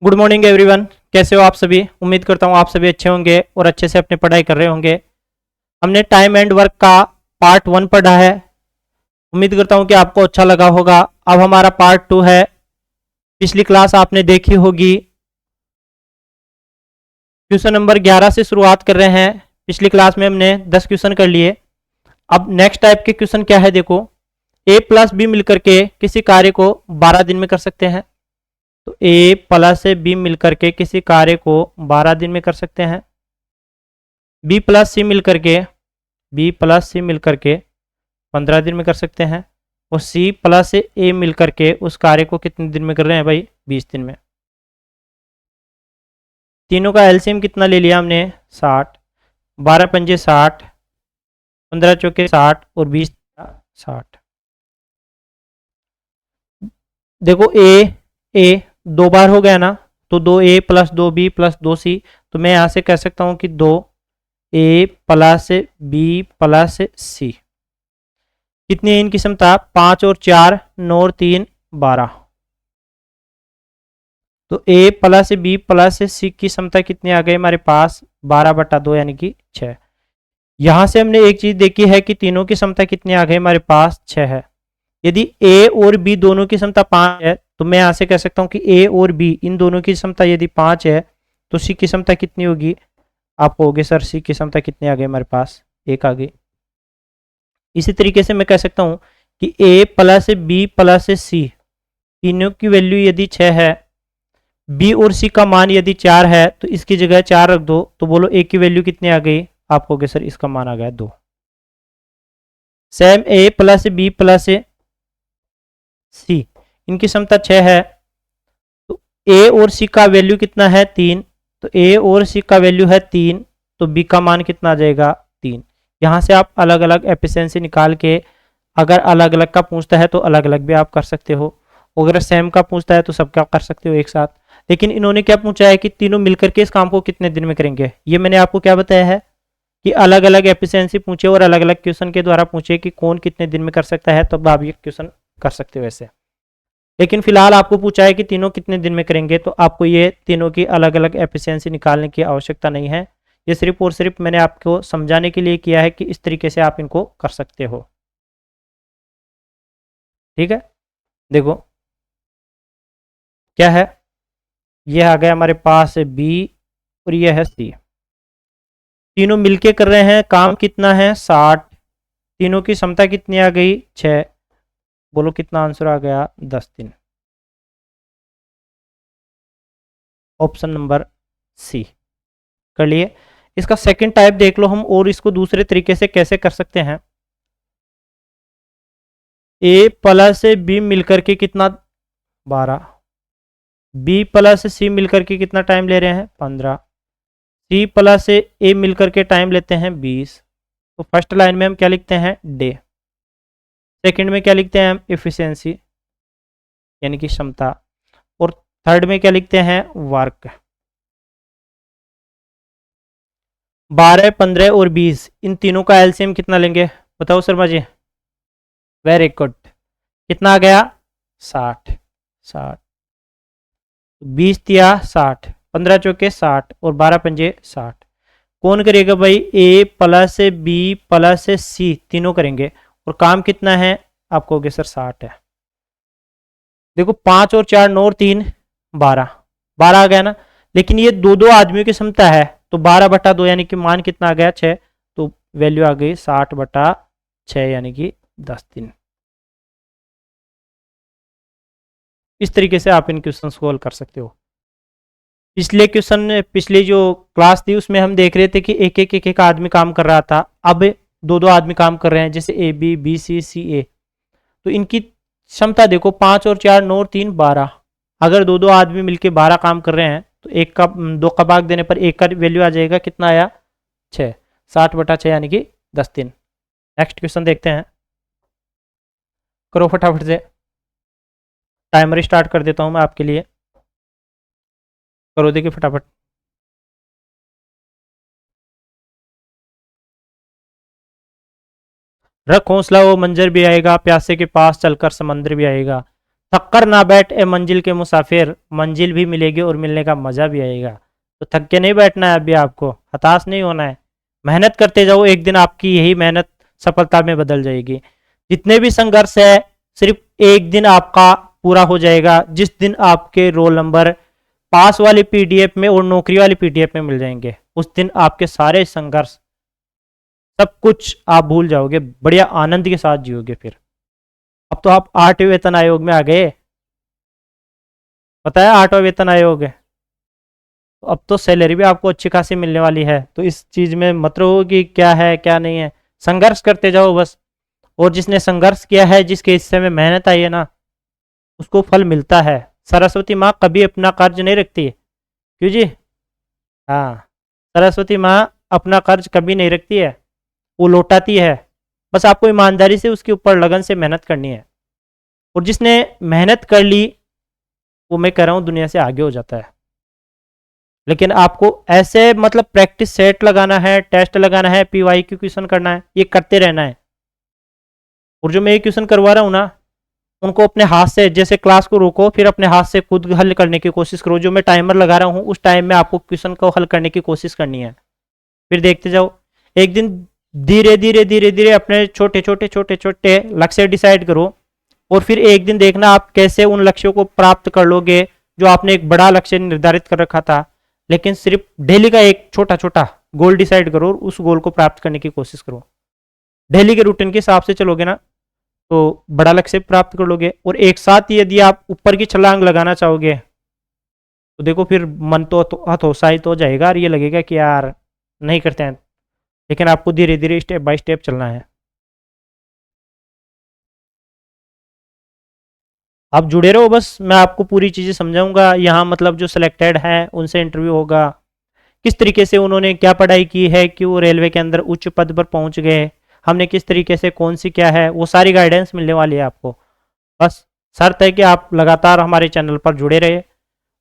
Good morning everyone. कैसे हो आप सभी? उम्मीद करता हूँ आप सभी अच्छे होंगे और अच्छे से अपनी पढ़ाई कर रहे होंगे। हमने टाइम एंड वर्क का पार्ट 1 पढ़ा है। उम्मीद करता हूँ कि आपको अच्छा लगा होगा। अब हमारा पार्ट 2 है। पिछली क्लास आपने देखी होगी। क्वेश्चन नंबर 11 से शुरुआत कर रहे हैं। पिछली क्लास में हमने 10 क्वेश्चन कर लिए। अब नेक्स्ट टाइप के क्वेश्चन क्या है, देखो। ए प्लस बी मिलकर के किसी कार्य को 12 दिन में कर सकते हैं। तो ए प्लस बी मिलकर के किसी कार्य को 12 दिन में कर सकते हैं। बी प्लस सी मिलकर के 15 दिन में कर सकते हैं। और सी प्लस ए मिलकर के उस कार्य को कितने दिन में कर रहे हैं भाई? 20 दिन में। तीनों का एलसीएम कितना ले लिया हमने? 60। 12 पंजे 60, 15 चौके 60 और 20 60। देखो ए दो बार हो गया ना, तो 2a plus 2b plus 2c। तो मैं यहां से कह सकता हूं कि 2a plus b plus c। कितनी है इनकी क्षमता? 5 और 4 9 और 3 12। तो a plus b plus c की क्षमता कितनी आ गई हमारे पास? 12/2 यानी कि 6। यहां से हमने एक चीज देखी है कि तीनों की क्षमता कितनी आ गई हमारे पास? 6 है। यदि a और b दोनों की क्षमता 5 है तो मैं यहां से कह सकता हूं कि a और b इन दोनों की क्षमता यदि 5 है तो c की क्षमता कितनी होगी? आप कहोगे सर c की क्षमता कितनी आ गई हमारे पास? 1 आ गई। इसी तरीके से मैं कह सकता हूं कि a plus b plus c तीनों की वैल्यू यदि 6 है, b और c का मान यदि 4 है तो इसकी जगह 4 रख दो। तो बोलो a की वैल्यू कितनी आ गई? आप कहोगे सर इसका मान आ गया 2। Same a plus b plus C इनकी क्षमता 6 है। तो ए और सी का वैल्यू कितना है? 3। तो ए और सी का वैल्यू है 3, तो बी का मान कितना आ जाएगा? 3। यहां से आप अलग अलग एफिशिएंसी निकाल के, अगर अलग अलग का पूछता है तो अलग अलग भी आप कर सकते हो, अगर सेम का पूछता है तो सबका कर सकते हो एक साथ। लेकिन इन्होंने क्या पूछा है कि तीनों मिलकर के इस काम को कितने दिन में करेंगे। ये मैंने आपको क्या बताया है कि अलग अलग एफिशिएंसी पूछे और अलग अलग क्वेश्चन के द्वारा पूछे कि कौन कितने दिन में कर सकता है, तब आप ये क्वेश्चन कर सकते हो ऐसे। लेकिन फिलहाल आपको पूछा है कि तीनों कितने दिन में करेंगे, तो आपको ये तीनों की अलग अलग एफिशिएंसी निकालने की आवश्यकता नहीं है। ये सिर्फ और सिर्फ मैंने आपको समझाने के लिए किया है कि इस तरीके से आप इनको कर सकते हो। ठीक है, देखो क्या है। ये आ गया हमारे पास बी और ये है सी। तीनों मिलके कर रहे हैं, काम कितना है? 60। तीनों की क्षमता कितनी आ गई? 6। बोलो कितना आंसर आ गया? 10 दिन। ऑप्शन नंबर सी कर लिए। इसका सेकंड टाइप देख लो हम, और इसको दूसरे तरीके से कैसे कर सकते हैं। ए प्लस बी मिलकर के कितना? 12। बी प्लस सी मिलकर के कितना टाइम ले रहे हैं? 15। सी प्लस ए मिलकर के टाइम लेते हैं 20। तो फर्स्ट लाइन में हम क्या लिखते हैं? डे। सेकंड में क्या लिखते हैं हम? एफिशिएंसी यानी कि क्षमता। और थर्ड में क्या लिखते हैं? वर्क। 12 15 और 20 इन तीनों का एलसीएम कितना लेंगे? बताओ शर्मा जी। Very good. कितना आ गया? 60। 60 20 तिया 60, 15 चौके 60 और 12 पंजे 60। कौन करेगा भाई? ए प्लस बी प्लस सी तीनों करेंगे। और काम कितना है? आप कहोगे सर 60 है। देखो 5 और 4 9 और 3 12, 12 आ गया ना। लेकिन ये दो दो आदमियों की क्षमता है, तो 12/2 यानी कि मान कितना आ गया? 6। तो वैल्यू आ गई 60/6 यानी कि 10 दिन। इस तरीके से आप इन क्वेश्चन सोल्व कर सकते हो। पिछली जो क्लास थी उसमें हम देख रहे थे कि एक आदमी काम कर रहा था। अब दो दो आदमी काम कर रहे हैं, जैसे ए बी बी सी सी ए। तो इनकी क्षमता देखो 5 और 4 9 और 3 12। अगर दो दो आदमी मिलके 12 काम कर रहे हैं तो एक का दो का भाग देने पर एक का वैल्यू आ जाएगा कितना आया? 6। 60/6 यानी कि 10 दिन। नेक्स्ट क्वेश्चन देखते हैं, करो फटाफट से। टाइमर स्टार्ट कर देता हूं मैं आपके लिए, करो देखिए फटाफट। रख हौसला वो मंजर भी आएगा, प्यासे के पास चलकर समंदर भी आएगा। थककर ना बैठ ए मंजिल के मुसाफिर, मंजिल भी मिलेगी और मिलने का मजा भी आएगा। तो थक के नहीं बैठना है, अभी आपको हताश नहीं होना है, मेहनत करते जाओ, एक दिन आपकी यही मेहनत सफलता में बदल जाएगी। जितने भी संघर्ष है सिर्फ एक दिन आपका पूरा हो जाएगा, जिस दिन आपके रोल नंबर पास वाली पीडीएफ में और नौकरी वाली पीडीएफ में मिल जाएंगे, उस दिन आपके सारे संघर्ष सब कुछ आप भूल जाओगे, बढ़िया आनंद के साथ जियोगे। फिर अब तो आप 8वें वेतन आयोग में आ गए, पता है 8वां वेतन आयोग है, तो अब तो सैलरी भी आपको अच्छी खासी मिलने वाली है। तो इस चीज में मत रहो कि क्या है क्या नहीं है, संघर्ष करते जाओ बस। और जिसने संघर्ष किया है, जिसके हिस्से में मेहनत आई है ना, उसको फल मिलता है। सरस्वती माँ कभी अपना कर्ज नहीं रखती है, क्यों जी? हाँ, सरस्वती माँ अपना कर्ज कभी नहीं रखती है, वो लौटाती है। बस आपको ईमानदारी से उसके ऊपर लगन से मेहनत करनी है। और जिसने मेहनत कर ली, वो मैं कह रहा हूँ दुनिया से आगे हो जाता है। लेकिन आपको ऐसे मतलब प्रैक्टिस सेट लगाना है, टेस्ट लगाना है, PYQ क्वेश्चन करना है, ये करते रहना है। और जो मैं ये क्वेश्चन करवा रहा हूँ ना, उनको अपने हाथ से, जैसे क्लास को रोको, फिर अपने हाथ से खुद हल करने की कोशिश करो। जो मैं टाइमर लगा रहा हूँ उस टाइम में आपको क्वेश्चन को हल करने की कोशिश करनी है। फिर देखते जाओ, एक दिन धीरे धीरे धीरे धीरे अपने छोटे छोटे छोटे छोटे लक्ष्य डिसाइड करो, और फिर एक दिन देखना आप कैसे उन लक्ष्यों को प्राप्त कर लोगे जो आपने एक बड़ा लक्ष्य निर्धारित कर रखा था। लेकिन सिर्फ डेली का एक छोटा छोटा गोल डिसाइड करो और उस गोल को प्राप्त करने की कोशिश करो। डेली के रूटीन के हिसाब से चलोगे ना, तो बड़ा लक्ष्य प्राप्त कर लोगे। और एक साथ ही यदि आप ऊपर की छलांग लगाना चाहोगे, तो देखो फिर मन तो हतोत्साहित हो जाएगा और ये लगेगा कि यार नहीं करते हैं। लेकिन आपको धीरे धीरे स्टेप बाय स्टेप चलना है। आप जुड़े रहो बस, मैं आपको पूरी चीज़ें समझाऊंगा। यहाँ मतलब जो सिलेक्टेड हैं उनसे इंटरव्यू होगा, किस तरीके से उन्होंने क्या पढ़ाई की है कि वो रेलवे के अंदर उच्च पद पर पहुंच गए, हमने किस तरीके से कौन सी क्या है, वो सारी गाइडेंस मिलने वाली है आपको। बस शर्त है कि आप लगातार हमारे चैनल पर जुड़े रहे।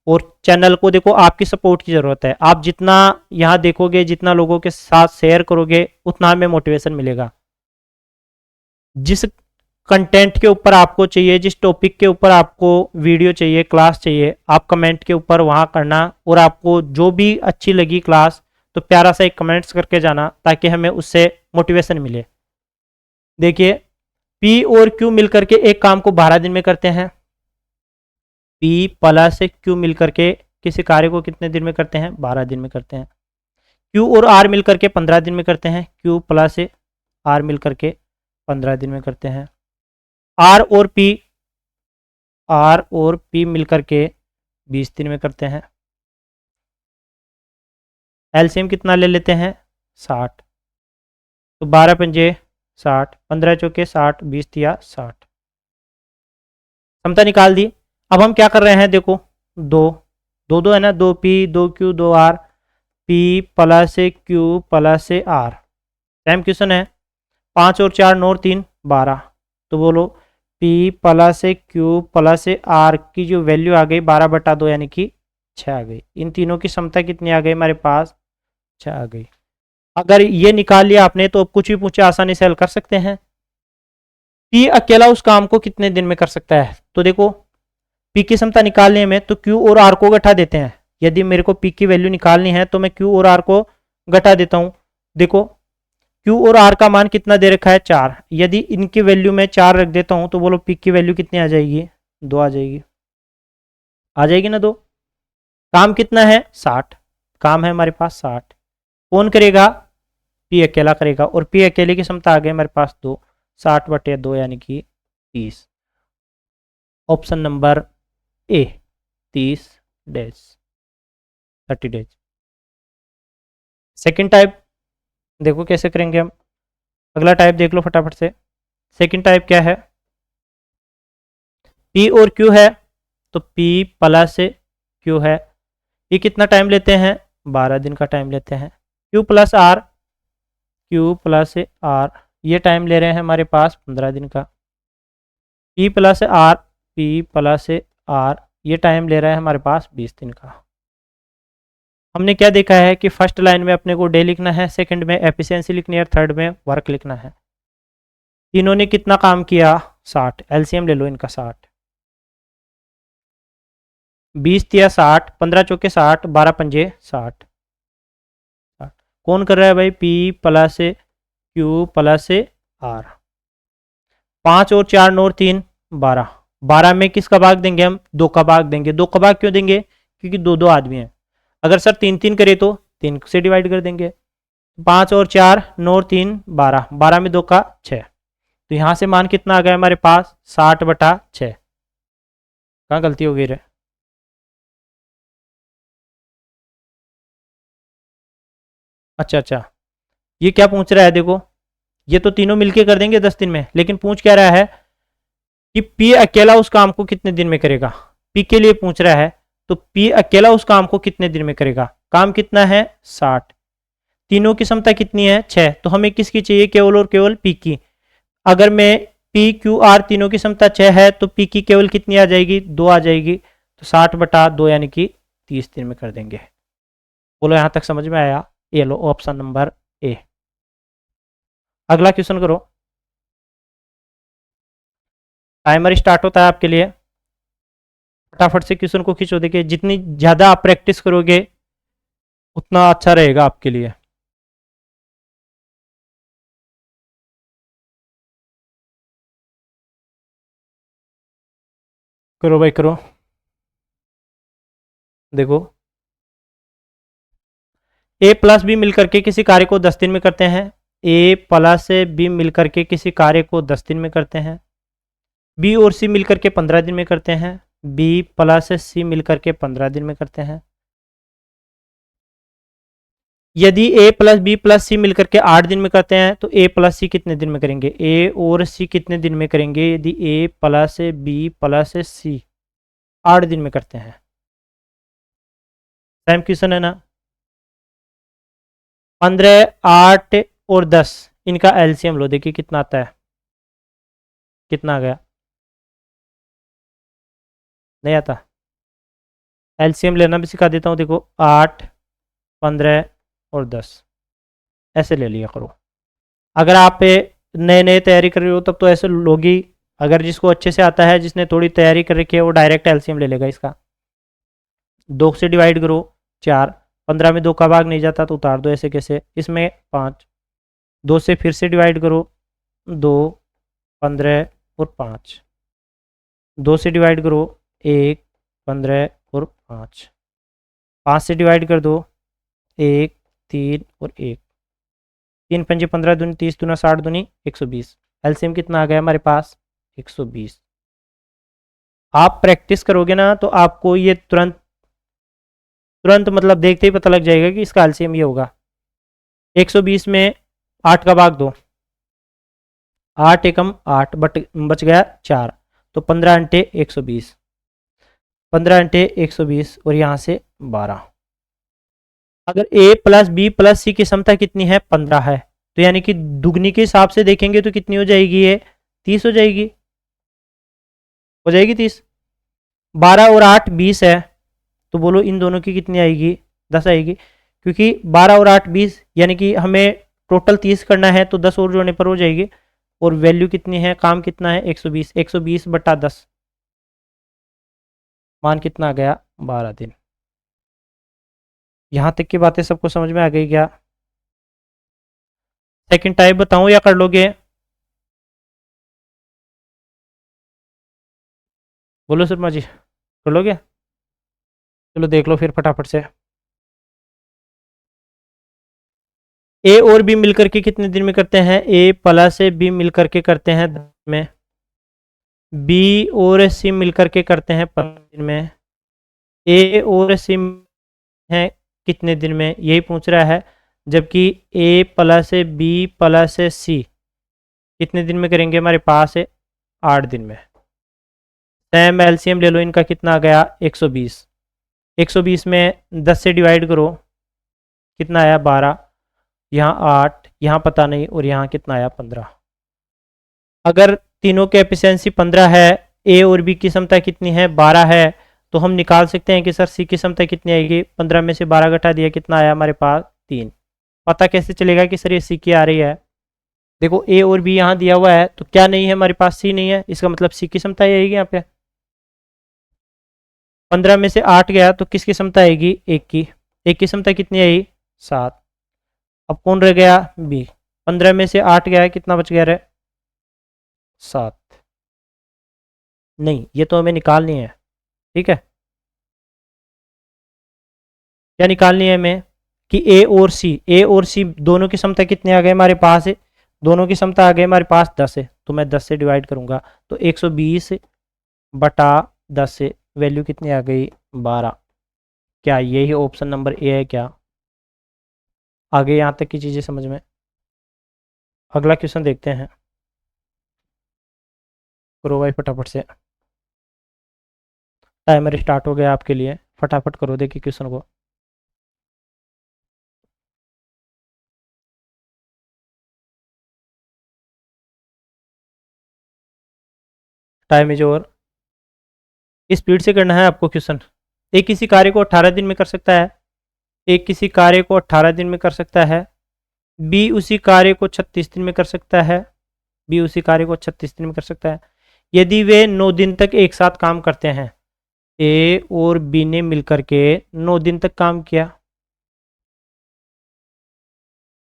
और चैनल को देखो, आपकी सपोर्ट की ज़रूरत है। आप जितना यहाँ देखोगे, जितना लोगों के साथ शेयर करोगे, उतना हमें मोटिवेशन मिलेगा। जिस कंटेंट के ऊपर आपको चाहिए, जिस टॉपिक के ऊपर आपको वीडियो चाहिए, क्लास चाहिए, आप कमेंट के ऊपर वहाँ करना। और आपको जो भी अच्छी लगी क्लास, तो प्यारा सा एक कमेंट्स करके जाना, ताकि हमें उससे मोटिवेशन मिले। देखिए, P और Q मिलकर के एक काम को 12 दिन में करते हैं। P प्लस Q मिलकर के किसी कार्य को कितने दिन में करते हैं? 12 दिन में करते हैं। Q और R मिलकर के 15 दिन में करते हैं। Q प्लस R मिलकर के 15 दिन में करते हैं। R और P मिलकर के 20 दिन में करते हैं। एलसीएम कितना ले लेते हैं? 60। तो 12 पंजे 60, 15 चौके 60, 20 दिया 60। क्षमता निकाल दी। अब हम क्या कर रहे हैं? देखो, दो है ना, 2P 2Q 2R, P plus Q plus R। Time question है, 5 और 4 9 और 3 12। तो बोलो P plus Q plus R की जो वैल्यू आ गई 12/2, यानी कि 6 आ गई। इन तीनों की क्षमता कितनी आ गई हमारे पास? 6 आ गई। अगर ये निकाल लिया आपने, तो अब कुछ भी पूछे आसानी से हल कर सकते हैं। P अकेला उस काम को कितने दिन में कर सकता है? तो देखो, P की क्षमता निकालने में तो Q और R को घटा देते हैं। यदि मेरे को P की वैल्यू निकालनी है, तो मैं Q और R को घटा देता हूं। देखो, Q और R का मान कितना दे रखा है? 4। यदि इनकी वैल्यू में 4 रख देता हूं, तो बोलो P की वैल्यू कितनी आ जाएगी? 2 आ जाएगी। आ जाएगी ना 2? काम कितना है? 60। काम है हमारे पास 60। कौन करेगा? P अकेला करेगा। और P अकेले की क्षमता आ गई हमारे पास 2। 60/2 यानी कि 30। Option number A, 30 days, 30 days. Second type देखो कैसे करेंगे हम। अगला टाइप देख लो फटाफट से। सेकेंड टाइप क्या है? P और Q है, तो P प्लस Q है। ये कितना टाइम लेते हैं? 12 दिन का टाइम लेते हैं। Q प्लस R, ये टाइम ले रहे हैं हमारे पास 15 दिन का। P प्लस R, ये टाइम ले रहा है हमारे पास 20 दिन का। हमने क्या देखा है कि फर्स्ट लाइन में अपने को डे लिखना है, सेकंड में एफिशिएंसी लिखनी है, थर्ड में वर्क लिखना है। तीनों ने कितना काम किया? 60। एलसीएम ले लो इनका 60। 20 तिया 60, 15 चौके 60, 12 पंजे 60। कौन कर रहा है भाई? P plus Q plus R। 5 और 4 9 और 3 12। 12 में किसका भाग देंगे हम? 2 का भाग देंगे। 2 का भाग क्यों देंगे? क्योंकि दो दो आदमी हैं। अगर सर 3 3 करे तो 3 से डिवाइड कर देंगे। 5 और 4 9 और 3 12। 12 में 2 का 6। तो यहां से मान कितना आ गया हमारे पास? 60/6। कहाँ गलती हो गई रे? अच्छा अच्छा, ये क्या पूछ रहा है? देखो, ये तो तीनों मिलके कर देंगे 10 दिन में, लेकिन पूछ क्या रहा है कि पी अकेला उस काम को कितने दिन में करेगा। पी के लिए पूछ रहा है, तो पी अकेला उस काम को कितने दिन में करेगा? काम कितना है? 60। तीनों की क्षमता कितनी है? 6। तो हमें किसकी चाहिए? केवल और केवल पी की। अगर मैं पी क्यू आर तीनों की क्षमता 6 है, तो पी की केवल कितनी आ जाएगी? 2 आ जाएगी। तो 60/2 यानी कि 30 दिन में कर देंगे। बोलो यहां तक समझ में आया? ये लो ऑप्शन नंबर ए। अगला क्वेश्चन करो। टाइमर स्टार्ट होता है आपके लिए। फटाफट से क्वेश्चन को खींचो। देखिए, जितनी ज्यादा आप प्रैक्टिस करोगे उतना अच्छा रहेगा आपके लिए। करो भाई करो। देखो, ए प्लस बी मिलकर के किसी कार्य को 10 दिन में करते हैं। ए प्लस बी मिलकर के किसी कार्य को 10 दिन में करते हैं। बी और सी मिलकर के 15 दिन में करते हैं। बी प्लस सी मिलकर के 15 दिन में करते हैं। यदि ए प्लस बी प्लस सी मिलकर के 8 दिन में करते हैं, तो ए प्लस सी कितने दिन में करेंगे? ए और सी कितने दिन में करेंगे यदि ए प्लस बी प्लस सी 8 दिन में करते हैं? सेम क्वेश्चन है ना? 15 8 और 10 इनका एलसीएम लो। देखिए कितना आता है। कितना आ गया? नहीं आता? एलसीएम लेना भी सिखा देता हूँ। देखो, 8 15 और 10 ऐसे ले लिया करो। अगर आप नए नए तैयारी कर रहे हो तब तो ऐसे लोगी। अगर जिसको अच्छे से आता है, जिसने थोड़ी तैयारी कर रखी है, वो डायरेक्ट एलसीएम ले लेगा इसका। 2 से डिवाइड करो 4। 15 में 2 का भाग नहीं जाता तो उतार दो ऐसे कैसे। इसमें 5। 2 से फिर से डिवाइड करो 2 15 और 5। 2 से डिवाइड करो 1 15 और 5। 5 से डिवाइड कर दो 1 3 और 1। 3 पंजे 15 दूनी 30 दूना 60 दूनी 120। एलसीएम कितना आ गया हमारे पास? 120। आप प्रैक्टिस करोगे ना तो आपको ये तुरंत तुरंत मतलब देखते ही पता लग जाएगा कि इसका एलसीएम ये होगा। 120 में 8 का भाग दो। 8 एकम 8 बच गया 4। तो 15 अंटे 120। 15 अंटे 120 और यहाँ से 12। अगर a प्लस बी प्लस सी की क्षमता कितनी है? 15 है। तो यानी कि दुगनी के हिसाब से देखेंगे तो कितनी हो जाएगी? ये 30 हो जाएगी। हो जाएगी 30। 12 और 8 20 है। तो बोलो इन दोनों की कितनी आएगी? 10 आएगी। क्योंकि 12 और 8 20 यानी कि हमें टोटल 30 करना है, तो 10 और जोड़ने पर हो जाएगी। और वैल्यू कितनी है? काम कितना है? 120। 120/10 मान कितना आ गया? 12 दिन। यहां तक की बातें सबको समझ में आ गई क्या? सेकंड टाइप बताऊं या कर लोगे? बोलो शर्मा जी, कर लोगे? चलो देख लो फिर फटाफट से। ए और बी मिलकर के कितने दिन में करते हैं? ए प्लस बी मिलकर के करते हैं 10 में। बी और सी मिलकर के करते हैं 15 दिन में। ए और सी है कितने दिन में, यही पूछ रहा है। जबकि ए प्लस बी प्लस सी कितने दिन में करेंगे हमारे पास है? 8 दिन में। सेम एलसीएम ले लो इनका। कितना आ गया? 120। 120 में 10 से डिवाइड करो, कितना आया? 12। यहाँ 8, यहाँ पता नहीं, और यहाँ कितना आया? 15। अगर तीनों के एफिशिएंसी 15 है, ए और बी की क्षमता कितनी है? 12 है, तो हम निकाल सकते हैं कि सर सी की क्षमता कितनी आएगी? 15 में से 12 घटा दिया, कितना आया हमारे पास? 3। पता कैसे चलेगा कि सर ये सी की आ रही है? देखो, ए और बी यहाँ दिया हुआ है, तो क्या नहीं है हमारे पास? सी नहीं है, इसका मतलब सी की क्षमता ही आएगी यहाँ पे। 15 में से 8 गया तो किसकी क्षमता आएगी? एक की। एक की क्षमता कितनी आई? 7। अब कौन रह गया? बी। 15 में से 8 गया, कितना बच गया? 7। नहीं, ये तो हमें निकालनी है। ठीक है, क्या निकालनी है हमें? कि ए और सी दोनों की क्षमता कितने आ गए हमारे पास है? दोनों की क्षमता आ गई हमारे पास 10 है, तो मैं 10 से डिवाइड करूंगा तो 120 बटा 10 से वैल्यू कितनी आ गई? 12। क्या यही ऑप्शन नंबर ए है क्या? आगे यहाँ तक की चीज़ें समझ में? अगला क्वेश्चन देखते हैं। करो भाई फटाफट से, टाइमर स्टार्ट हो गया आपके लिए, फटाफट करो देखिए क्वेश्चन को। Time is over. स्पीड से करना है आपको क्वेश्चन। एक किसी कार्य को 18 दिन में कर सकता है। एक किसी कार्य को 18 दिन में कर सकता है। बी उसी कार्य को 36 दिन में कर सकता है। बी उसी कार्य को 36 दिन में कर सकता है यदि वे 9 दिन तक एक साथ काम करते हैं। ए और बी ने मिलकर के 9 दिन तक काम किया।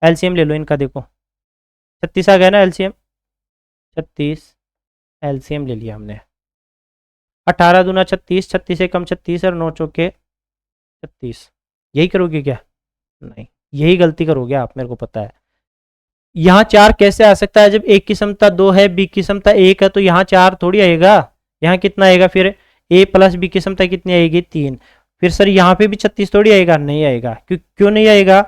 एलसीएम ले लो इनका, देखो 36 आ गया ना एलसीएम। 36 एलसीएम ले लिया हमने। 18 दूना 36, 36 से कम 36 और 9 चौके 36। यही करोगे क्या? नहीं, यही गलती करोगे आप, मेरे को पता है। यहाँ 4 कैसे आ सकता है? जब एक की क्षमता 2 है, बी की क्षमता 1 है, तो यहाँ 4 थोड़ी आएगा। यहाँ कितना आएगा फिर? ए प्लस बी की क्षमता कितनी आएगी? 3। फिर सर यहाँ पे भी 36 थोड़ी आएगा? नहीं आएगा। क्यों नहीं आएगा?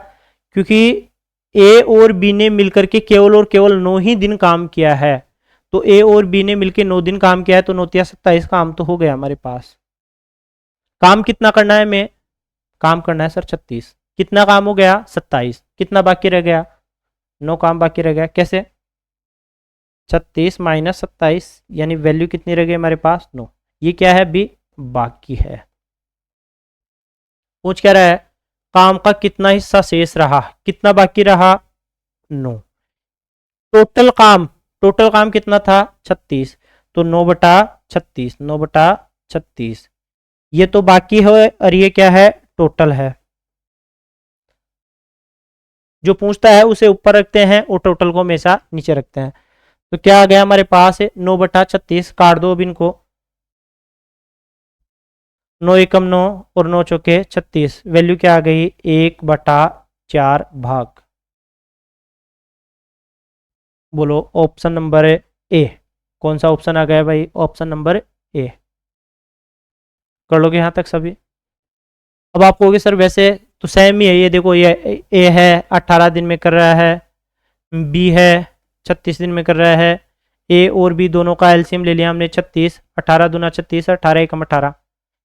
क्योंकि ए और बी ने मिलकर के केवल और केवल 9 ही दिन काम किया है। तो ए और बी ने मिलकर 9 दिन काम किया है, तो 9 तिया 27 काम तो हो गया हमारे पास। काम कितना करना है? मैं काम करना है सर 36। कितना काम हो गया? 27। कितना बाकी रह गया? 9 काम बाकी रह गया। कैसे? 36 माइनस 27, यानी वैल्यू कितनी रह गई हमारे पास? 9। ये क्या है? बी बाकी है। पूछ क्या रहा है? काम का कितना हिस्सा शेष रहा? कितना बाकी रहा? 9। टोटल काम, टोटल काम कितना था? 36। तो 9 बटा 36, 9 बटा 36, ये तो बाकी है और ये क्या है? टोटल है। जो पूछता है उसे ऊपर रखते हैं और टोटल को हमेशा नीचे रखते हैं। तो क्या आ गया हमारे पास? 9 बटा 36, काट दो अब इनको। 9 एकम 9 और 9 चौके 36, वैल्यू क्या आ गई? 1/4 भाग। बोलो ऑप्शन नंबर ए। कौन सा ऑप्शन आ गया भाई? Option number A. कर लोगे यहाँ तक सभी? अब आप कहोगे सर वैसे तो सेम ही है, ये देखो, ये ए है 18 दिन में कर रहा है, बी है 36 दिन में कर रहा है। ए और बी दोनों का एलसीएम ले लिया हमने 36। 18 दूना 36, 18 एकम 18।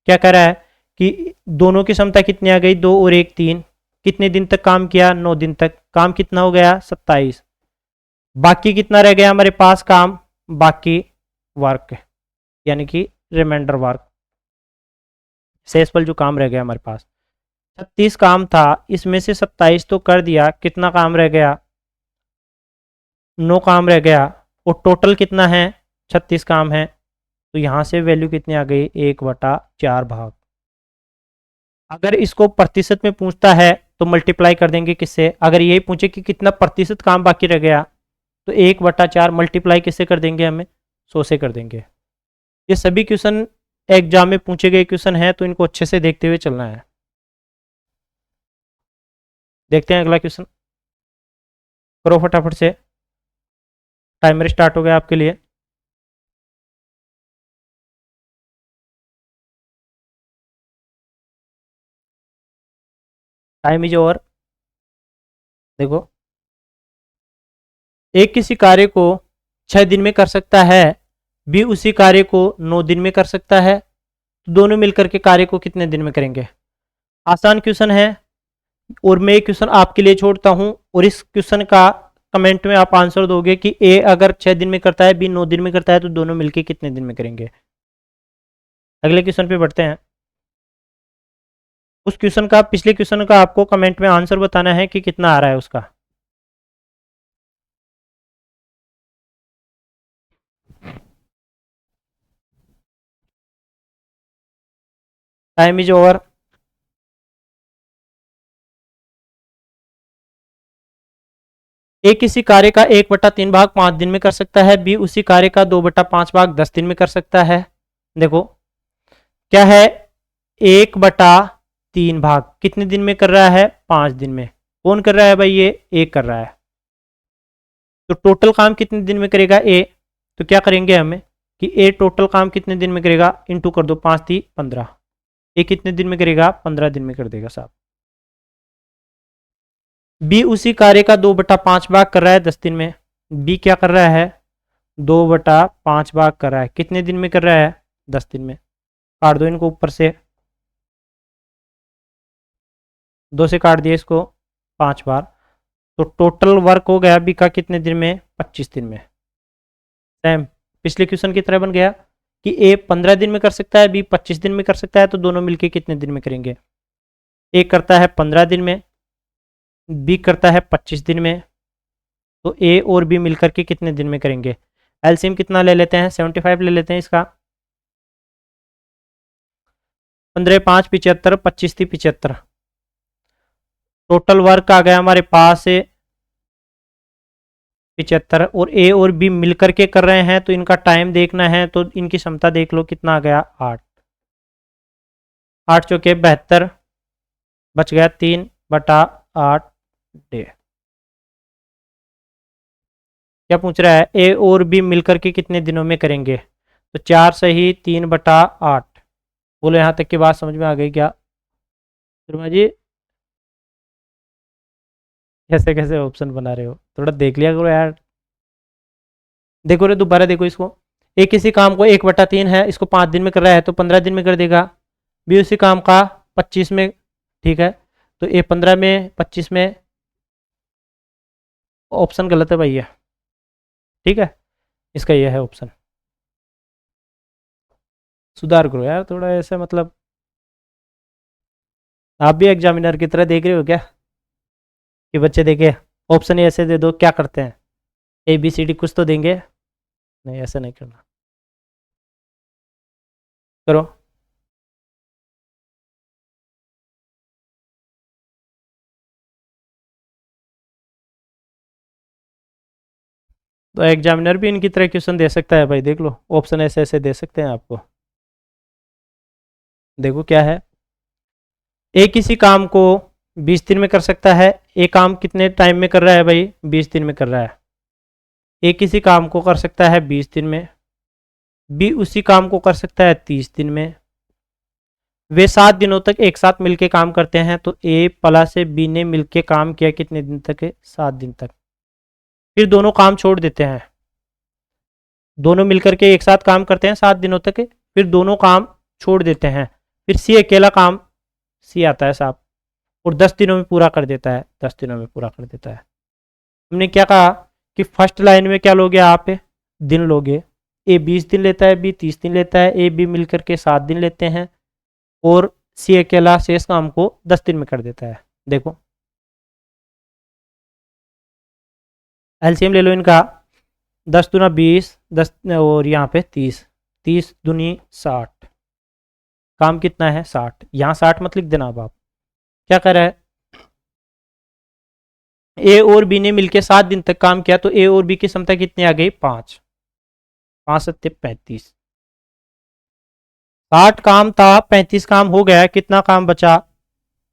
क्या कह रहा है कि दोनों की क्षमता कितनी आ गई? 2 और 1 3। कितने दिन तक काम किया? 9 दिन तक। काम कितना हो गया? 27। बाकी कितना रह गया हमारे पास काम? बाकी वर्क, यानी कि रिमाइंडर वर्क, शेषफल जो काम रह गया हमारे पास। 36 काम था, इसमें से 27 तो कर दिया, कितना काम रह गया? 9 काम रह गया। और टोटल कितना है? 36 काम है। तो यहां से वैल्यू कितनी आ गई? 1/4 भाग। अगर इसको प्रतिशत में पूछता है तो मल्टीप्लाई कर देंगे किससे? अगर यही पूछे कि कितना प्रतिशत काम बाकी रह गया, तो 1/4 मल्टीप्लाई किससे कर देंगे? हमें 100 से कर देंगे। ये सभी क्वेश्चन एग्जाम में पूछे गए क्वेश्चन हैं, तो इनको अच्छे से देखते हुए चलना है। देखते हैं अगला क्वेश्चन। करो फटाफट से, टाइमर स्टार्ट हो गया आपके लिए। Time is over. देखो, एक किसी कार्य को 6 दिन में कर सकता है, बी उसी कार्य को 9 दिन में कर सकता है, तो दोनों मिलकर के कार्य को कितने दिन में करेंगे? आसान क्वेश्चन है, और मैं क्वेश्चन आपके लिए छोड़ता हूं, और इस क्वेश्चन का कमेंट में आप आंसर दोगे कि ए अगर 6 दिन में करता है, बी 9 दिन में करता है, तो दोनों मिलकर कितने दिन में करेंगे। अगले क्वेश्चन पे बढ़ते हैं। उस क्वेश्चन का, पिछले क्वेश्चन का आपको कमेंट में आंसर बताना है कि कितना आ रहा है उसका। Time is over. ए किसी कार्य का 1/3 भाग 5 दिन में कर सकता है, बी उसी कार्य का 2/5 भाग 10 दिन में कर सकता है। देखो क्या है, 1/3 भाग कितने दिन में कर रहा है, 5 दिन में। कौन कर रहा है भाई, ये ए कर रहा है। तो टोटल काम कितने दिन में करेगा ए, तो क्या करेंगे हमें कि ए टोटल काम कितने दिन में करेगा, इंटू कर दो 5 3 15। ए कितने दिन में करेगा, 15 दिन में कर देगा साहब। बी उसी कार्य का 2/5 भाग कर रहा है 10 दिन में। बी क्या कर रहा है, 2/5 भाग कर रहा है, कितने दिन में कर रहा है, 10 दिन में। काट दो इनको ऊपर से, 2 से काट दिया इसको 5 बार। तो टोटल वर्क हो गया बी का कितने दिन में, 25 दिन में। सेम पिछले क्वेश्चन की तरह बन गया कि ए 15 दिन में कर सकता है, बी 25 दिन में कर सकता है, तो दोनों मिलके कितने दिन में करेंगे। ए करता है 15 दिन में, बी करता है 25 दिन में, तो ए और बी मिलकर के कितने दिन में करेंगे। एलसीएम कितना ले लेते हैं, 75 ले लेते हैं इसका। 15 5 75, 25 थी 75। टोटल वर्क आ गया हमारे पास 75, और ए और बी मिलकर के कर रहे हैं, तो इनका टाइम देखना है, तो इनकी क्षमता देख लो कितना आ गया, 8 8 चौके 72, बच गया 3/8 डे। क्या पूछ रहा है, ए और बी मिलकर के कितने दिनों में करेंगे, तो 4 सही 3/8। बोलो यहाँ तक की बात समझ में आ गई क्या शर्मा जी। कैसे कैसे ऑप्शन बना रहे हो, थोड़ा देख लिया करो यार। देखो रे दोबारा देखो इसको, ए किसी काम को 1/3 है, इसको 5 दिन में कर रहा है, तो 15 दिन में कर देगा। बी उसी काम का 25 में, ठीक है, तो ए 15 में 25 में। ऑप्शन गलत है भैया, ठीक है, इसका ये है ऑप्शन। सुधार करो यार थोड़ा, ऐसे मतलब आप भी एग्जामिनर की तरह देख रहे हो क्या कि बच्चे देखे ऑप्शन ऐसे दे दो क्या करते हैं, ए बी सी डी कुछ तो देंगे। नहीं ऐसा नहीं करना, करो। तो एग्जामिनर भी इनकी तरह क्वेश्चन दे सकता है भाई, देख लो ऑप्शन ऐसे ऐसे दे सकते हैं आपको। देखो क्या है, ए किसी काम को 20 दिन में कर सकता है। ए काम कितने टाइम में कर रहा है भाई, 20 दिन में कर रहा है। ए किसी काम को कर सकता है 20 दिन में, बी उसी काम को कर सकता है 30 दिन में। वे 7 दिनों तक एक साथ मिलके काम करते हैं, तो ए प्लस से बी ने मिलके काम किया कितने दिन तक है, 7 दिन तक। फिर दोनों काम छोड़ देते हैं, दोनों मिलकर के एक साथ काम करते हैं 7 दिनों तक, फिर दोनों काम छोड़ देते हैं, फिर सी अकेला काम, सी आता है साहब, और 10 दिनों में पूरा कर देता है, 10 दिनों में पूरा कर देता है। हमने क्या कहा कि फर्स्ट लाइन में क्या लोगे आप, दिन लोगे। ए 20 दिन लेता है, बी 30 दिन लेता है, ए बी मिलकर के 7 दिन लेते हैं, और सी अकेला शेष काम को 10 दिन में कर देता है। देखो एलसीएम ले लो इनका, 10 दूना 20, 10 और यहाँ पे 30, 30 दूनी 60, काम कितना है 60, यहाँ 60 मत लिख देना। अब आप क्या कर रहा है, ए और बी ने मिलकर 7 दिन तक काम किया, तो ए और बी की क्षमता कितनी आ गई, 5 5 सत्ते 35। 60 काम था, 35 काम हो गया, कितना काम बचा,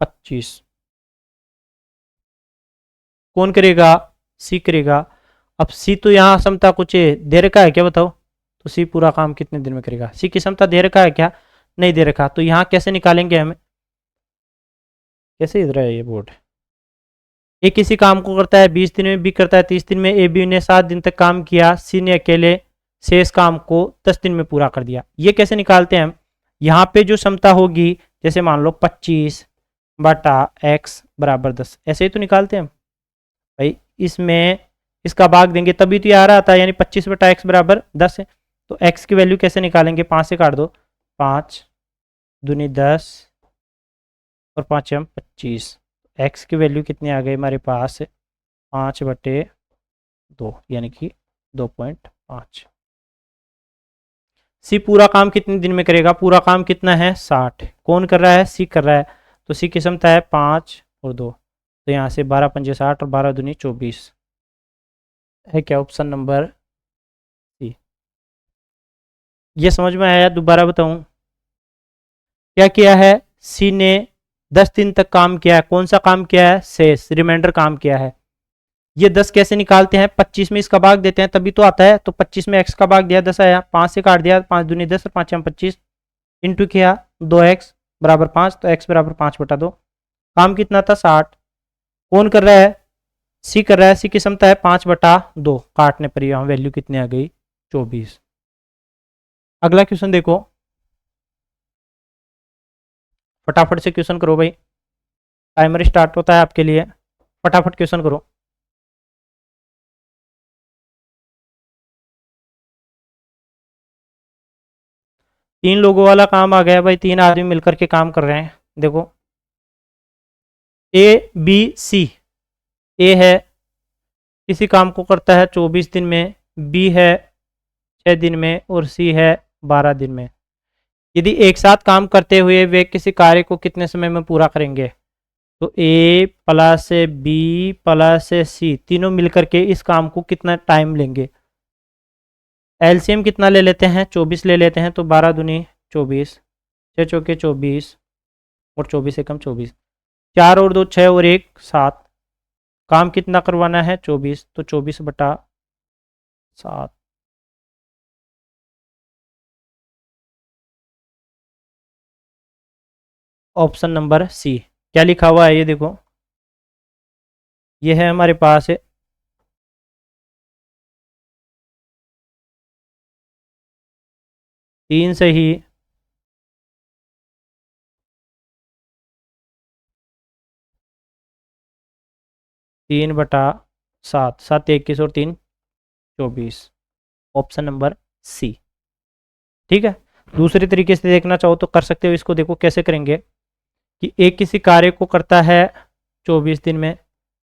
25। कौन करेगा, सी करेगा। अब सी तो यहाँ क्षमता कुछ दे रखा है क्या बताओ, तो सी पूरा काम कितने दिन में करेगा, सी की क्षमता दे रखा है क्या, नहीं दे रखा, तो यहाँ कैसे निकालेंगे हमें, कैसे इधर है ये बोर्ड। ए किसी काम को करता है 20 दिन में, बी करता है 30 दिन में, ए बी ने 7 दिन तक काम किया, सी ने अकेले शेष काम को 10 दिन में पूरा कर दिया। ये कैसे निकालते हैं हम, यहाँ पे जो क्षमता होगी, जैसे मान लो 25/x बराबर 10, ऐसे ही तो निकालते हैं हम भाई। इसमें इसका भाग देंगे तभी तो ये आ रहा था, यानी 25/x बराबर 10 है। तो x की वैल्यू कैसे निकालेंगे, 5 से काट दो, 5 दूनी 10 और 5 25। x की वैल्यू कितनी आ गई हमारे पास, 5/2, यानी कि 2.5। सी पूरा काम कितने दिन में करेगा? पूरा काम कितना है? 60। कौन कर रहा है? सी कर रहा है। तो सी की क्षमता है 5 और 2, तो यहाँ से 12 पंजे 60 और 12 दूनी 24 है क्या? Option number C. ये समझ में आया? दोबारा बताऊं, क्या किया है? सी ने 10 दिन तक काम किया है। कौन सा काम किया है? शेष, रिमाइंडर काम किया है। ये 10 कैसे निकालते हैं? 25 में इसका भाग देते हैं तभी तो आता है। तो 25 में x का भाग दिया, 10 आया, 5 से काट दिया, 5 दूनी 10 और 5 में 25, इंटू किया 2x बराबर 5, तो x बराबर 5/2। काम कितना था? 60। कौन कर रहा है? सी कर रहा है। सी की क्षमता है 5/2, काटने पर यहाँ वैल्यू कितनी आ गई? 24। अगला क्वेश्चन देखो, फटाफट से क्वेश्चन करो भाई, टाइमर स्टार्ट होता है आपके लिए, फटाफट क्वेश्चन करो। तीन लोगों वाला काम आ गया भाई, 3 आदमी मिलकर के काम कर रहे हैं। देखो ए बी सी, ए है किसी काम को करता है 24 दिन में, बी है 6 दिन में और सी है 12 दिन में। यदि एक साथ काम करते हुए वे किसी कार्य को कितने समय में पूरा करेंगे? तो ए प्लस बी प्लस सी तीनों मिलकर के इस काम को कितना टाइम लेंगे? एलसीएम कितना ले लेते हैं? 24 ले लेते हैं। तो 12 दूनी 24, 6 चौके 24 और 24 एकम 24, 4 और 2 6 और 1 7। काम कितना करवाना है? 24, तो 24/7। Option number C. क्या लिखा हुआ है ये देखो, ये है हमारे पास है 3 सही, 3/7, 7 21 और 3 24। Option number C. ठीक है। दूसरे तरीके से देखना चाहो तो कर सकते हो इसको। देखो कैसे करेंगे कि ए किसी कार्य को करता है 24 दिन में,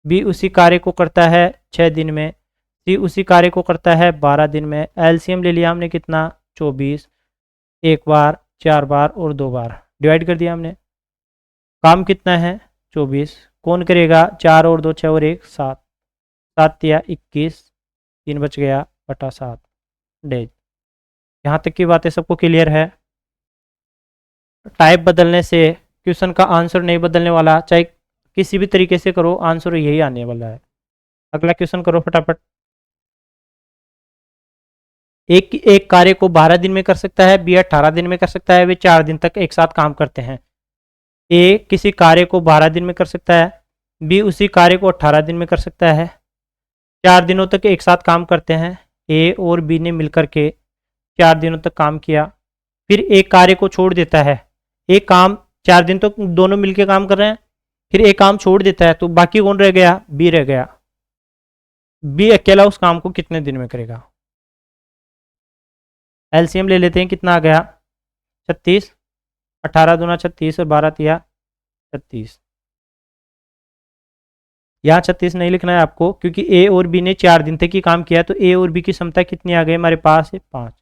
बी उसी कार्य को करता है 6 दिन में, सी उसी कार्य को करता है 12 दिन में। एलसीएम ले लिया हमने कितना? 24, एक बार, 4 बार और 2 बार, डिवाइड कर दिया हमने। काम कितना है? 24। कौन करेगा? 4 और 2 6 और 1 7, 7 या 21, 3 बच गया बटा 7 डेज। यहाँ तक की बातें सबको क्लियर है? टाइप बदलने से क्वेश्चन का आंसर नहीं बदलने वाला, चाहे किसी भी तरीके से करो आंसर यही आने वाला है। अगला क्वेश्चन करो फटाफट। एक कार्य को 12 दिन में कर सकता है, बी 18 दिन में कर सकता है, वे 4 दिन तक एक साथ काम करते हैं। ए किसी कार्य को 12 दिन में कर सकता है, बी उसी कार्य को 18 दिन में कर सकता है, 4 दिनों तक एक साथ काम करते हैं। ए और बी ने मिलकर के 4 दिनों तक काम किया, फिर एक कार्य को छोड़ देता है। एक काम 4 दिन तक दोनों मिलकर काम कर रहे हैं, फिर एक काम छोड़ देता है, तो बाकी कौन रह गया? बी रह गया। बी अकेला उस काम को कितने दिन में करेगा? एलसीएम ले लेते हैं, कितना आ गया? 36, 18 दूना 36 और 12 तिया 36। यहाँ 36 नहीं लिखना है आपको, क्योंकि ए और बी ने 4 दिन तक ही काम किया, तो ए और बी की क्षमता कितनी आ गई हमारे पास? है 5।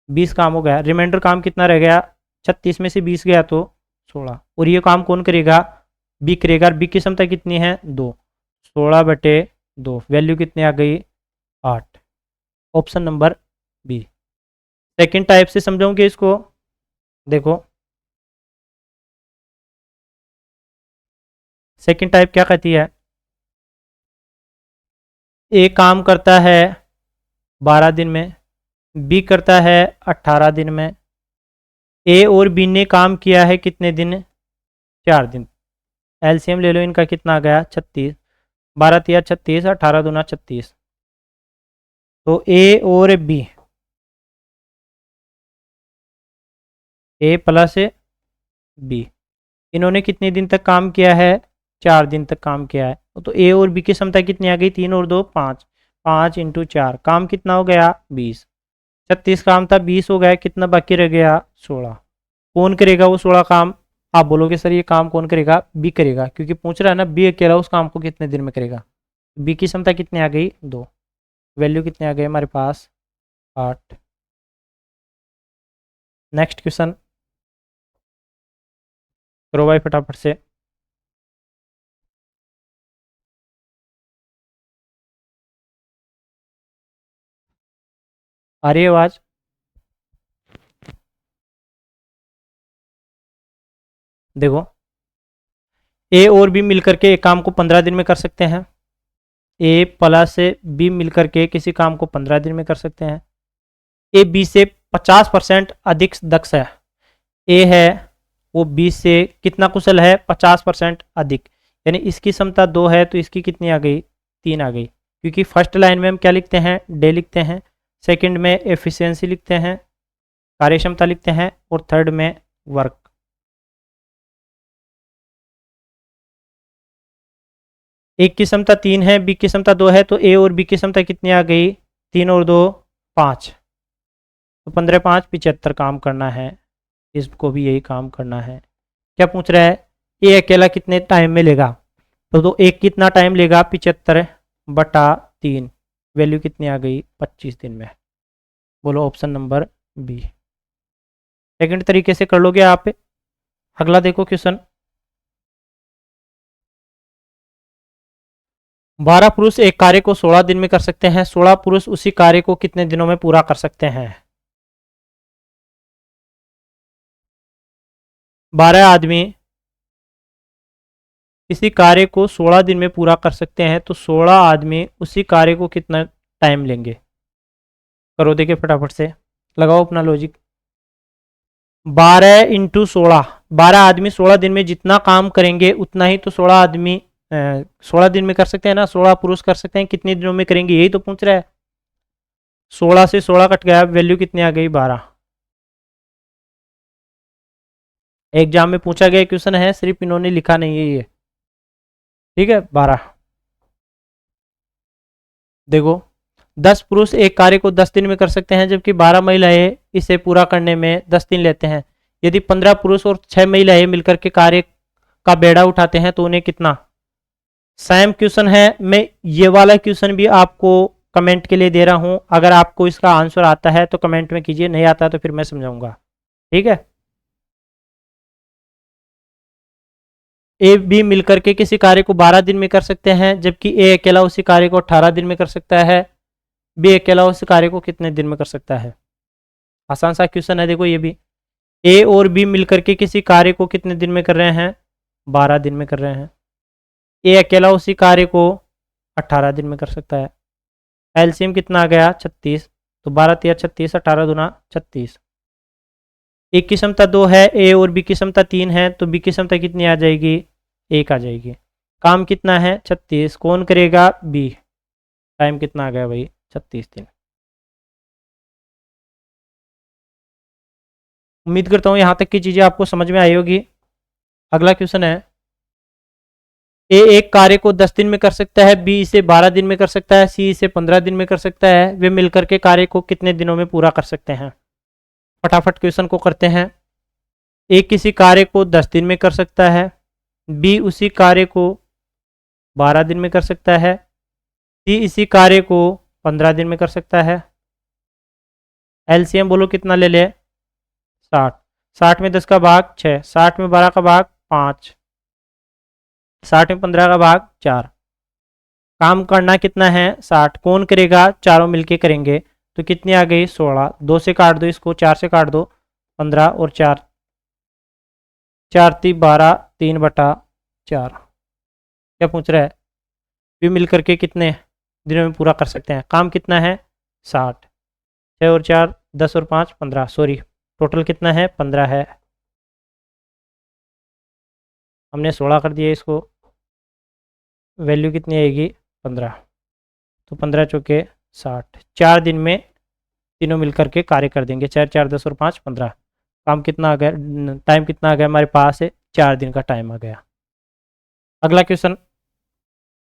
20 काम हो गया। रिमाइंडर काम कितना रह गया? 36 में से 20 गया तो 16। और ये काम कौन करेगा? बी करेगा। बी की क्षमता कितनी है? 2। 16/2, वैल्यू कितनी आ गई? 8। Option number B. Second type से समझाऊंगे इसको। देखो सेकेंड टाइप क्या कहती है? ए काम करता है 12 दिन में, बी करता है 18 दिन में। ए और बी ने काम किया है कितने दिन? 4 दिन। एलसीएम ले लो इनका, कितना आ गया? 36, 12 तिया 36, 18 दूना 36। तो ए और बी, ए प्लस बी, इन्होंने कितने दिन तक काम किया है? 4 दिन तक काम किया है। तो ए और बी की क्षमता कितनी आ गई? 3 और 2 5, 5 इंटू 4, काम कितना हो गया? 20। 36 काम था, 20 हो गया, कितना बाकी रह गया? 16। कौन करेगा वो 16 काम? आप बोलोगे सर ये काम कौन करेगा? बी करेगा, क्योंकि पूछ रहा है ना बी अकेला उस काम को कितने दिन में करेगा। बी की क्षमता कितनी आ गई? 2। वैल्यू कितनी आ गई हमारे पास? 8। नेक्स्ट क्वेश्चन करो भाई फटाफट से। आ रही है आवाज? देखो, ए और बी मिलकर के एक काम को 15 दिन में कर सकते हैं। ए प्लस बी मिलकर के किसी काम को 15 दिन में कर सकते हैं। ए बी से 50% अधिक दक्ष है। ए है वो बी से कितना कुशल है? 50% अधिक। यानी इसकी क्षमता 2 है तो इसकी कितनी आ गई? 3 आ गई। क्योंकि फर्स्ट लाइन में हम क्या लिखते हैं? डे लिखते हैं। सेकंड में एफिशिएंसी लिखते हैं, कार्यक्षमता लिखते हैं, और थर्ड में वर्क। एक की क्षमता 3 है, बी की क्षमता 2 है, तो ए और बी की क्षमता कितनी आ गई? 3 और 2 5। तो 15 5 75 काम करना है। इसको भी यही काम करना है। क्या पूछ रहा है? ए अकेला कितने टाइम में लेगा? तो एक कितना टाइम लेगा? 75/3। वैल्यू कितनी आ गई? 25 दिन में। बोलो ऑप्शन नंबर बी। सेकंड तरीके से कर लोगे आप। अगला देखो क्वेश्चन। 12 पुरुष एक कार्य को 16 दिन में कर सकते हैं। 16 पुरुष उसी कार्य को कितने दिनों में पूरा कर सकते हैं? 12 आदमी किसी कार्य को 16 दिन में पूरा कर सकते हैं, तो 16 आदमी उसी कार्य को कितना टाइम लेंगे? करो देखिए फटाफट से, लगाओ अपना लॉजिक। 12 × 16, 12 आदमी 16 दिन में जितना काम करेंगे उतना ही तो 16 आदमी 16 दिन में कर सकते हैं ना। 16 पुरुष कर सकते हैं, कितने दिनों में करेंगे यही तो पूछ रहा है। 16 से 16 कट गया, वैल्यू कितनी आ गई? 12। एग्जाम में पूछा गया क्वेश्चन है, सिर्फ इन्होंने लिखा नहीं है ये। ठीक है, 12। देखो, 10 पुरुष एक कार्य को 10 दिन में कर सकते हैं, जबकि 12 महिलाएं इसे पूरा करने में 10 दिन लेते हैं। यदि 15 पुरुष और 6 महिलाएं मिलकर के कार्य का बेड़ा उठाते हैं तो उन्हें कितना? सेम क्वेश्चन है। मैं ये वाला क्वेश्चन भी आपको कमेंट के लिए दे रहा हूं। अगर आपको इसका आंसर आता है तो कमेंट में कीजिए, नहीं आता तो फिर मैं समझाऊंगा। ठीक है। ए बी मिलकर के किसी कार्य को 12 दिन में कर सकते हैं, जबकि ए अकेला उसी कार्य को 18 दिन में कर सकता है। बी अकेला उस कार्य को कितने दिन में कर सकता है? आसान सा क्वेश्चन है, देखो ये भी। ए और बी मिलकर के किसी कार्य को कितने दिन में कर रहे हैं? 12 दिन में कर रहे हैं। ए अकेला उसी कार्य को 18 दिन में कर सकता है। एलसीएम कितना आ गया? 36। तो 12 3 36, 18 दूना 36। एक की क्षमता 2 है, ए और बी की क्षमता 3 है, तो बी की क्षमता कितनी आ जाएगी? 1 आ जाएगी। काम कितना है? 36। कौन करेगा? बी। टाइम कितना आ गया भाई? 36 दिन। उम्मीद करता हूँ यहाँ तक की चीज़ें आपको समझ में आई होगी। अगला क्वेश्चन है, ए एक कार्य को 10 दिन में कर सकता है, बी इसे 12 दिन में कर सकता है, सी इसे 15 दिन में कर सकता है। वे मिलकर के कार्य को कितने दिनों में पूरा कर सकते हैं? फटाफट क्वेश्चन को करते हैं। ए किसी कार्य को 10 दिन में कर सकता है, बी उसी कार्य को 12 दिन में कर सकता है, सी इसी कार्य को 15 दिन में कर सकता है। एलसीएम बोलो कितना ले ले? 60। 60 में 10 का भाग 6, 60 में 12 का भाग 5, 60 में 15 का भाग 4। काम करना कितना है? 60। कौन करेगा? चारों मिलके करेंगे। तो कितनी आ गई? 16। 2 से काट दो इसको, 4 से काट दो, 15 और 4, 4 3 12, 3/4। क्या पूछ रहा है? भी मिलकर के कितने दिनों में पूरा कर सकते हैं? काम कितना है? 60। 6 और 4 10 और 5 15, सॉरी टोटल कितना है? 15 है। हमने 16 कर दिया इसको, वैल्यू कितनी आएगी? 15। तो 15 चौके 60। 4 दिन में तीनों मिलकर के कार्य कर देंगे। 4 4 10 और 5 15। काम कितना आ गया? टाइम कितना आ गया हमारे पास? है 4 दिन का टाइम आ गया। अगला क्वेश्चन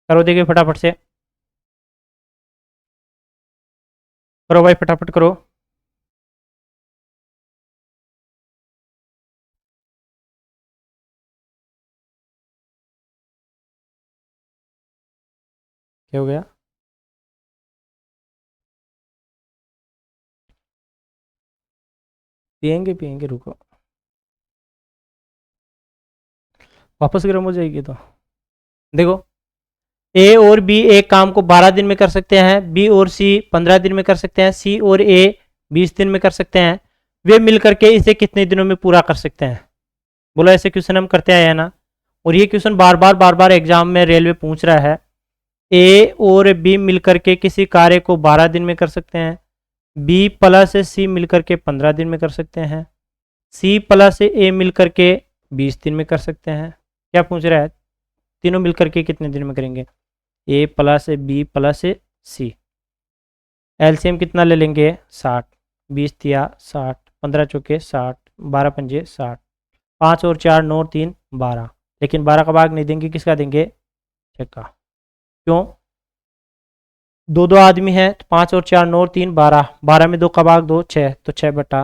करो देखिए फटाफट से। करो भाई फटाफट करो। क्या हो गया? पियेंगे रुको, वापस गर्म हो जाएगी तो देखो, ए और बी एक काम को 12 दिन में कर सकते हैं, बी और सी 15 दिन में कर सकते हैं, सी और ए 20 दिन में कर सकते हैं। वे मिलकर के इसे कितने दिनों में पूरा कर सकते हैं? बोलो ऐसे क्वेश्चन हम करते आए हैं ना, और ये क्वेश्चन बार बार एग्जाम में रेलवे पूछ रहा है। ए और बी मिलकर के किसी कार्य को 12 दिन में कर सकते हैं, बी प्लस सी मिलकर के 15 दिन में कर सकते हैं, सी प्लस ए मिलकर के 20 दिन में कर सकते हैं। क्या पूछ रहा है? तीनों मिलकर के कितने दिन में करेंगे? ए प्लस बी प्लस सी। एलसीएम कितना ले लेंगे? 60, 20 तिया 60, 15 चौके 60, 12 पंजे 60, 5 और 4 9 और 3 12। लेकिन 12 का भाग नहीं देंगे, किसका देंगे? 6 का। क्यों? दो दो आदमी है तो 5 और 4 9 और 3 12, 12 में 2 का भाग 2 6, तो 6 बटा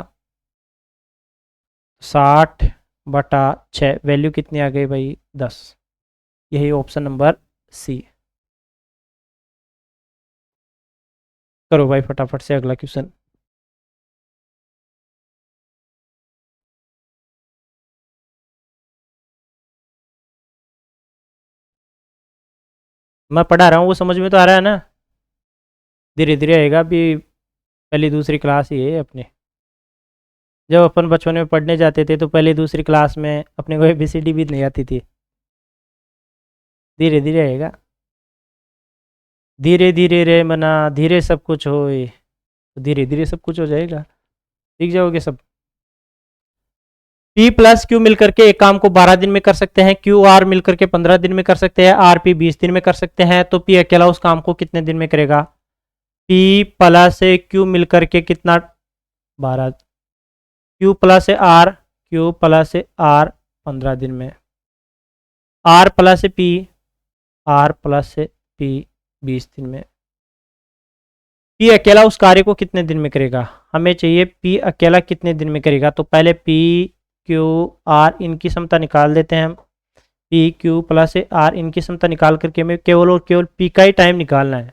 60 बटा 6, वैल्यू कितनी आ गई भाई? 10। यही ऑप्शन नंबर सी। करो भाई फटाफट से अगला क्वेश्चन। मैं पढ़ा रहा हूँ, वो समझ में तो आ रहा है ना? धीरे धीरे आएगा, अभी पहली दूसरी क्लास ही है अपने। जब अपन बचपन में पढ़ने जाते थे तो पहली दूसरी क्लास में अपने को ABCD भी नहीं आती थी। धीरे धीरे आएगा, धीरे धीरे रे मना धीरे सब कुछ होए, तो धीरे धीरे सब कुछ हो जाएगा, सीख जाओगे सब। P प्लस क्यू मिलकर के एक काम को 12 दिन में कर सकते हैं, क्यू आर मिलकर के 15 दिन में कर सकते हैं, आर पी 20 दिन में कर सकते हैं, तो P अकेला उस काम को कितने दिन में करेगा? P प्लस क्यू मिलकर के कितना? 12। Q plus R, Q plus R 15 दिन में, R plus P, R plus P 20 दिन में। P अकेला उस कार्य को कितने दिन में करेगा? हमें चाहिए P अकेला कितने दिन में करेगा। तो पहले P क्यू आर इनकी समता निकाल देते हैं हम। P क्यू प्लस आर इनकी समता निकाल करके हमें केवल और केवल P का ही टाइम निकालना है।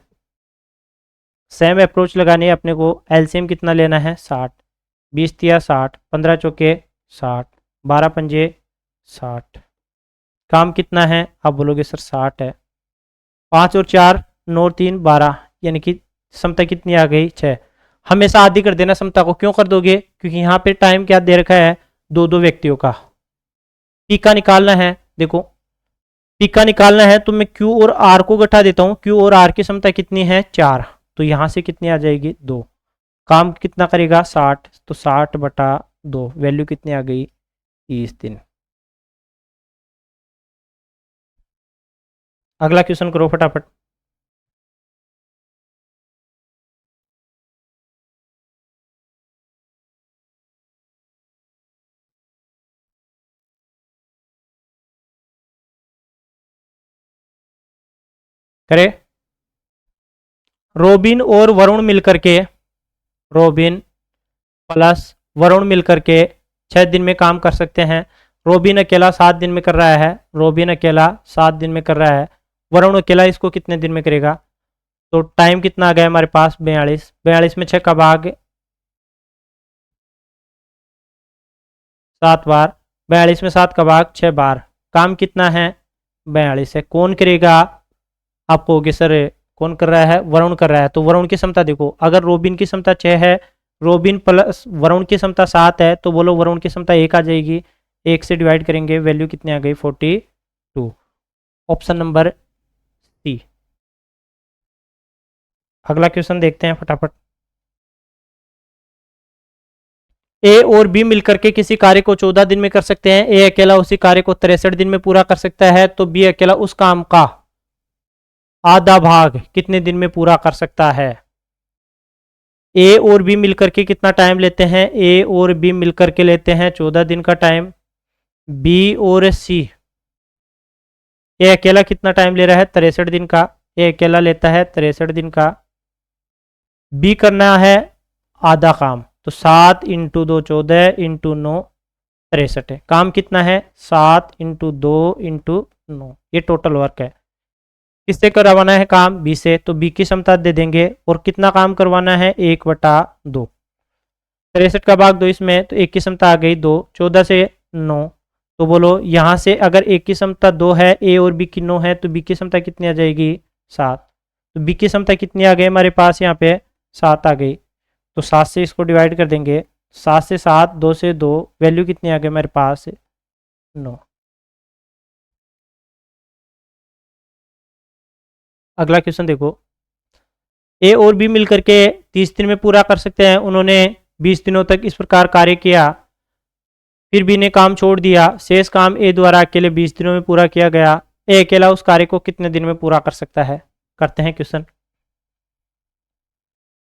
सेम अप्रोच लगानी है अपने को। एलसीएम कितना लेना है? 60, 20 तिया 60, 15 चौके 60, 12 पंजे 60। काम कितना है? आप बोलोगे सर 60 है। 5 और 4 9 और 3 12, यानी कि समता कितनी आ गई? 6। हमेशा आधी कर देना समता को। क्यों कर दोगे? क्योंकि यहाँ पे टाइम क्या दे रखा है? दो दो व्यक्तियों का। पी का निकालना है, देखो पी का निकालना है तो मैं क्यू और आर को घटा देता हूँ। क्यू और आर की समता कितनी है? 4, तो यहाँ से कितनी आ जाएगी? 2। काम कितना करेगा? 60, तो 60 बटा 2, वैल्यू कितनी आ गई? 30 दिन। अगला क्वेश्चन करो फटाफट। करे। रोबिन और वरुण मिलकर के, रोबिन प्लस वरुण मिलकर के 6 दिन में काम कर सकते हैं। रोबिन अकेला 7 दिन में कर रहा है, रोबिन अकेला 7 दिन में कर रहा है। वरुण अकेला इसको कितने दिन में करेगा? तो टाइम कितना आ गया हमारे पास? 42। 42 में 6 का भाग 7 बार, 42 में 7 का भाग 6 बार। काम कितना है? 42 है। कौन करेगा? आप कहोगे सर कौन कर रहा है? वरुण कर रहा है। तो वरुण की क्षमता देखो, अगर रोबिन की क्षमता 6 है, रोबिन प्लस वरुण की क्षमता 7 है, तो बोलो वरुण की क्षमता 1 आ जाएगी। 1 से डिवाइड करेंगे, वैल्यू कितनी आ गई? 42। Option number C. अगला क्वेश्चन देखते हैं फटाफट। ए और बी मिलकर के किसी कार्य को 14 दिन में कर सकते हैं। ए अकेला उसी कार्य को 63 दिन में पूरा कर सकता है, तो बी अकेला उस काम का आधा भाग कितने दिन में पूरा कर सकता है? ए और बी मिलकर के कितना टाइम लेते हैं? ए और बी मिलकर के लेते हैं 14 दिन का टाइम। बी और सी, ए अकेला कितना टाइम ले रहा है? 63 दिन का। ए अकेला लेता है 63 दिन का। बी करना है आधा काम, तो 7 इंटू 2 14 इंटू 9 63 है। काम कितना है? 7 इंटू 2 इंटू 9, ये टोटल वर्क है। किससे करवाना है काम? बी से, तो बी की क्षमता दे देंगे। और कितना काम करवाना है? 1/2। 63 का भाग 2 इसमें, तो एक की क्षमता आ गई 2, 14 से 9। तो बोलो यहाँ से अगर एक की क्षमता 2 है, ए और बी की 9 है, तो बी की क्षमता कितनी आ जाएगी 7। तो बी की क्षमता कितनी आ गई हमारे पास यहाँ पे 7 आ गई। तो 7 से इसको डिवाइड कर देंगे, 7 से 7, 2 से 2, वैल्यू कितनी आ गई हमारे पास 9। अगला क्वेश्चन देखो, ए और बी मिलकर के 30 दिन में पूरा कर सकते हैं। उन्होंने 20 दिनों तक इस प्रकार कार्य किया, फिर बी ने काम छोड़ दिया। शेष काम ए द्वारा अकेले 20 दिनों में पूरा किया गया। ए अकेला उस कार्य को कितने दिन में पूरा कर सकता है? करते हैं क्वेश्चन।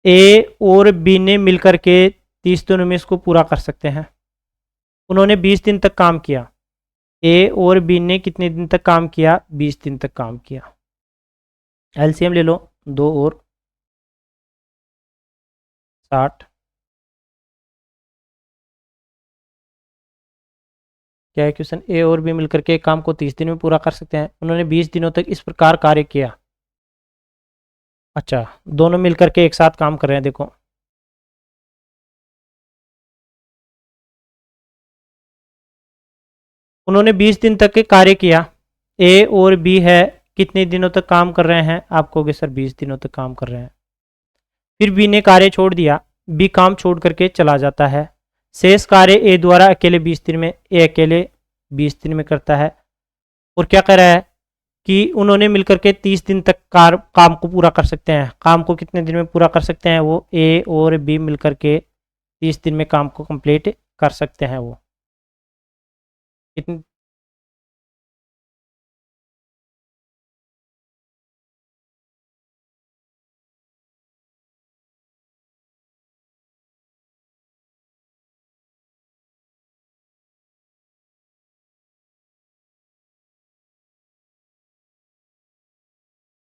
ए और बी ने मिलकर के 30 दिनों में इसको पूरा कर सकते हैं। उन्होंने 20 दिन तक काम किया। ए और बी ने कितने दिन तक काम किया? 20 दिन तक काम किया। एलसीएम ले लो, 2 और 60। क्या है क्वेश्चन? ए और बी मिलकर के एक काम को 30 दिन में पूरा कर सकते हैं। उन्होंने 20 दिनों तक इस प्रकार कार्य किया। अच्छा, दोनों मिलकर के एक साथ काम कर रहे हैं। देखो, उन्होंने 20 दिन तक के कार्य किया। ए और बी है, कितने दिनों तक काम कर रहे हैं? आप कहोगे सर 20 दिनों तक काम कर रहे हैं। फिर बी ने कार्य छोड़ दिया, बी काम छोड़ करके चला जाता है। शेष कार्य ए द्वारा अकेले 20 दिन में, ए अकेले 20 दिन में करता है। और क्या कह रहा है कि उन्होंने मिलकर के 30 दिन तक काम को पूरा कर सकते हैं। काम को कितने दिन में पूरा कर सकते हैं? वो ए और बी मिलकर के 30 दिन में काम को कंप्लीट कर सकते हैं। वो कितने